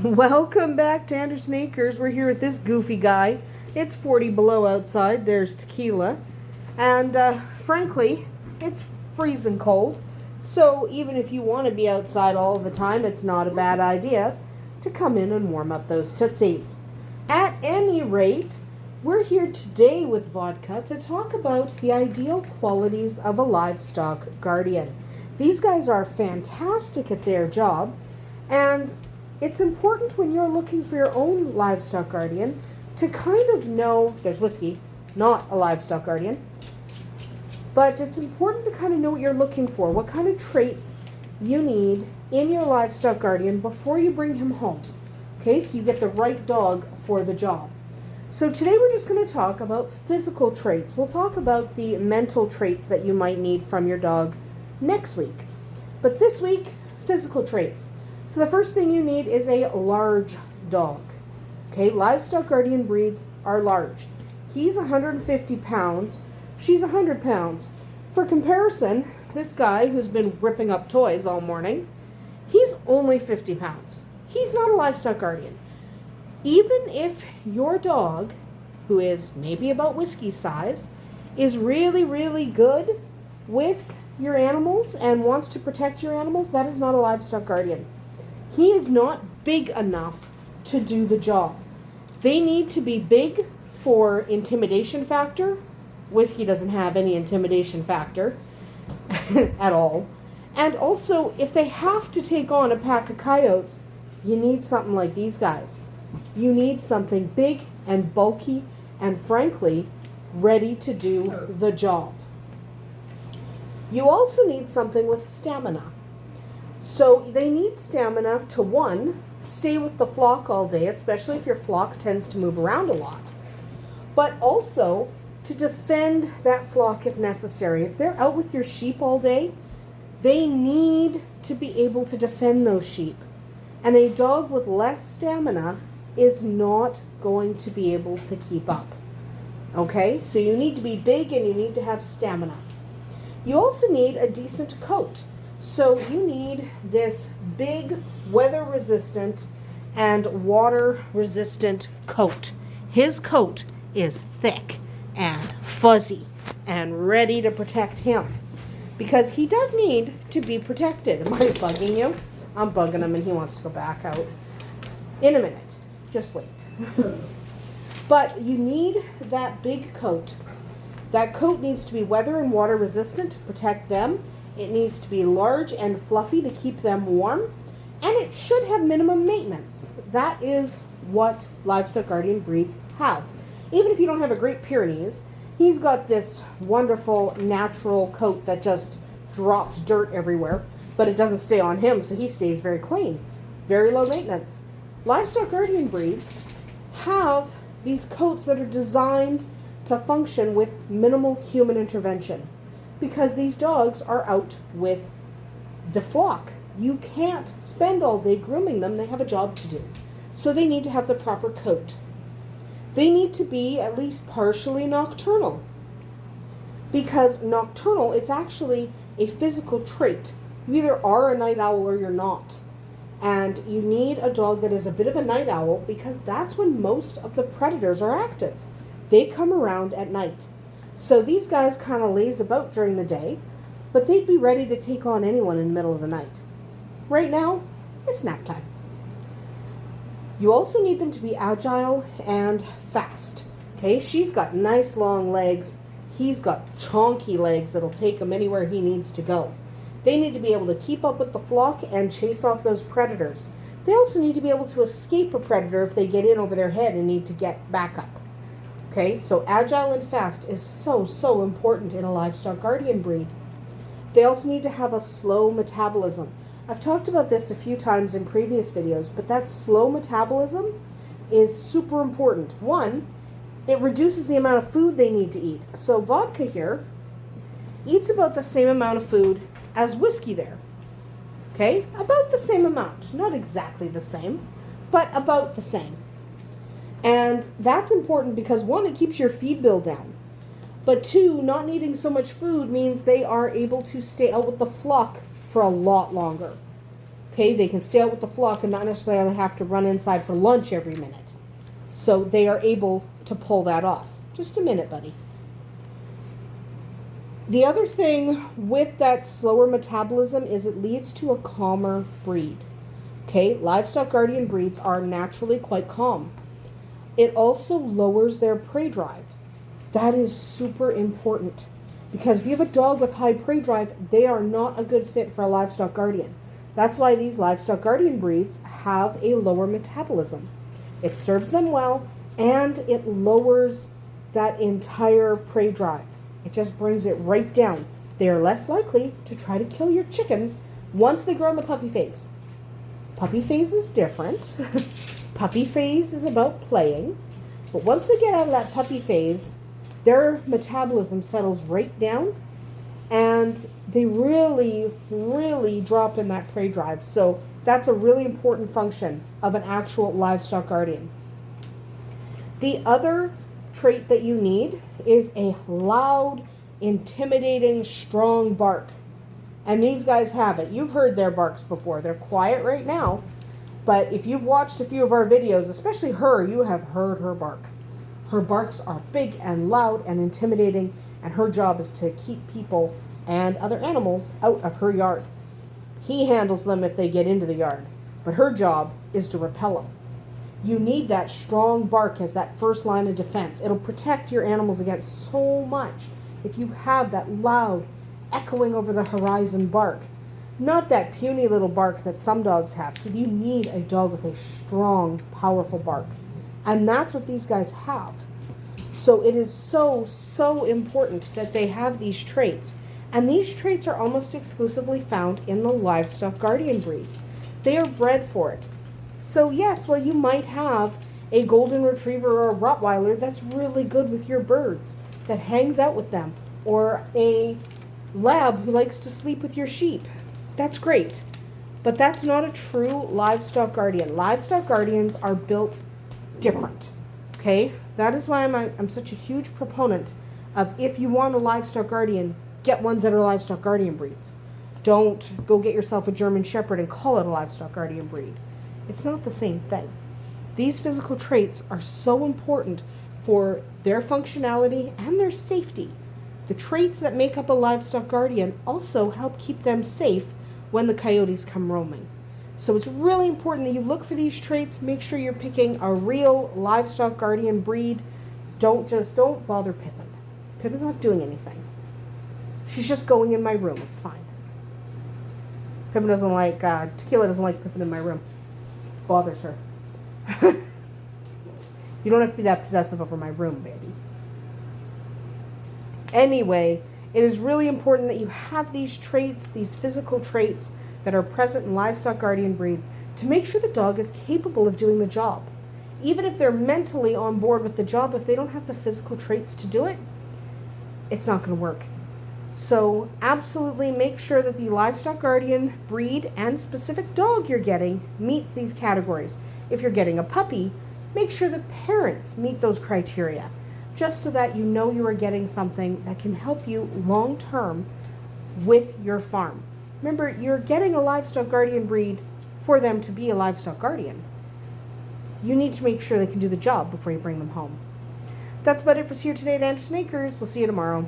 Welcome back to Andersen Acres. We're here with this goofy guy. It's 40 below outside. There's tequila. And frankly, it's freezing cold. So even if you want to be outside all the time, it's not a bad idea to come in and warm up those tootsies. At any rate, we're here today with Vodka to talk about the ideal qualities of a livestock guardian. These guys are fantastic at their job, and it's important when you're looking for your own livestock guardian to kind of know, there's whiskey, not a livestock guardian, but it's important to kind of know what you're looking for, what kind of traits you need in your livestock guardian before you bring him home. Okay, so you get the right dog for the job. So today we're just going to talk about physical traits. We'll talk about the mental traits that you might need from your dog next week. But this week, physical traits. So the first thing you need is a large dog. Okay, livestock guardian breeds are large. He's 150 pounds. She's 100 pounds. For comparison, this guy who's been ripping up toys all morning, he's only 50 pounds. He's not a livestock guardian. Even if your dog, who is maybe about whiskey size, is really, really good with your animals and wants to protect your animals, that is not a livestock guardian. He is not big enough to do the job. They need to be big for intimidation factor. Whiskey doesn't have any intimidation factor at all. And also, if they have to take on a pack of coyotes, you need something like these guys. You need something big and bulky and, frankly, ready to do the job. You also need something with stamina. So they need stamina to, one, stay with the flock all day, especially if your flock tends to move around a lot, but also to defend that flock if necessary. If they're out with your sheep all day, they need to be able to defend those sheep. And a dog with less stamina is not going to be able to keep up. Okay, so you need to be big and you need to have stamina. You also need a decent coat. So you need this big weather-resistant and water-resistant coat. His coat is thick and fuzzy and ready to protect him because he does need to be protected. Am I bugging you? I'm bugging him and he wants to go back out. In a minute. Just wait. But you need that big coat. That coat needs to be weather and water resistant to protect them. It needs to be large and fluffy to keep them warm. And it should have minimum maintenance. That is what livestock guardian breeds have. Even if you don't have a Great Pyrenees, he's got this wonderful natural coat that just drops dirt everywhere. But it doesn't stay on him, so he stays very clean. Very low maintenance. Livestock guardian breeds have these coats that are designed to function with minimal human intervention because these dogs are out with the flock. You can't spend all day grooming them. They have a job to do. So they need to have the proper coat. They need to be at least partially nocturnal because nocturnal, it's actually a physical trait. You either are a night owl or you're not. And you need a dog that is a bit of a night owl because that's when most of the predators are active. They come around at night. So these guys kind of laze about during the day, but they'd be ready to take on anyone in the middle of the night. Right now, it's nap time. You also need them to be agile and fast. Okay, she's got nice long legs. He's got chonky legs that'll take him anywhere he needs to go. They need to be able to keep up with the flock and chase off those predators. They also need to be able to escape a predator if they get in over their head and need to get back up. Okay, so agile and fast is so important in a livestock guardian breed. They also need to have a slow metabolism. I've talked about this a few times in previous videos, but that slow metabolism is super important. One, it reduces the amount of food they need to eat. So Vodka here eats about the same amount of food as Whiskey there. Okay, about the same amount. Not exactly the same, but about the same. And that's important because, one, it keeps your feed bill down. But two, not needing so much food means they are able to stay out with the flock for a lot longer. Okay, they can stay out with the flock and not necessarily have to run inside for lunch every minute. So they are able to pull that off. Just a minute, buddy. The other thing with that slower metabolism is it leads to a calmer breed. Okay, livestock guardian breeds are naturally quite calm. It also lowers their prey drive. That is super important because if you have a dog with high prey drive, they are not a good fit for a livestock guardian. That's why these livestock guardian breeds have a lower metabolism. It serves them well and it lowers that entire prey drive. It just brings it right down. They are less likely to try to kill your chickens once they grow in the puppy phase. Puppy phase is different. Puppy phase is about playing. But once they get out of that puppy phase, their metabolism settles right down and they really, really drop in that prey drive. So that's a really important function of an actual livestock guardian. The other trait that you need is a loud, intimidating, strong bark. And these guys have it. You've heard their barks before. They're quiet right now. But if you've watched a few of our videos, especially her, you have heard her bark. Her barks are big and loud and intimidating, and her job is to keep people and other animals out of her yard. He handles them if they get into the yard, but her job is to repel them. You need that strong bark as that first line of defense. It'll protect your animals against so much if you have that loud, echoing over the horizon bark. Not that puny little bark that some dogs have. You need a dog with a strong, powerful bark. And that's what these guys have. So it is so, so important that they have these traits. And these traits are almost exclusively found in the livestock guardian breeds. They are bred for it. So yes, well, you might have a golden retriever or a Rottweiler that's really good with your birds, that hangs out with them, or a lab who likes to sleep with your sheep. That's great. But that's not a true livestock guardian. Livestock guardians are built different. Okay? That is why I'm such a huge proponent of, if you want a livestock guardian, get ones that are livestock guardian breeds. Don't go get yourself a German Shepherd and call it a livestock guardian breed. It's not the same thing. These physical traits are so important for their functionality and their safety. The traits that make up a livestock guardian also help keep them safe when the coyotes come roaming. So it's really important that you look for these traits. Make sure you're picking a real livestock guardian breed. Don't bother Pippin. Pippin's not doing anything. She's just going in my room. It's fine. Pippin doesn't like, Tequila doesn't like Pippin in my room. Bothers her. You don't have to be that possessive over my room, baby. Anyway, it is really important that you have these traits, these physical traits that are present in livestock guardian breeds, to make sure the dog is capable of doing the job. Even if they're mentally on board with the job, if they don't have the physical traits to do it, it's not going to work. So absolutely make sure that the livestock guardian breed and specific dog you're getting meets these categories. If you're getting a puppy, make sure the parents meet those criteria, just so that you know you are getting something that can help you long term with your farm. Remember, you're getting a livestock guardian breed for them to be a livestock guardian. You need to make sure they can do the job before you bring them home. That's about it for us here today at Andersen Acres. We'll see you tomorrow.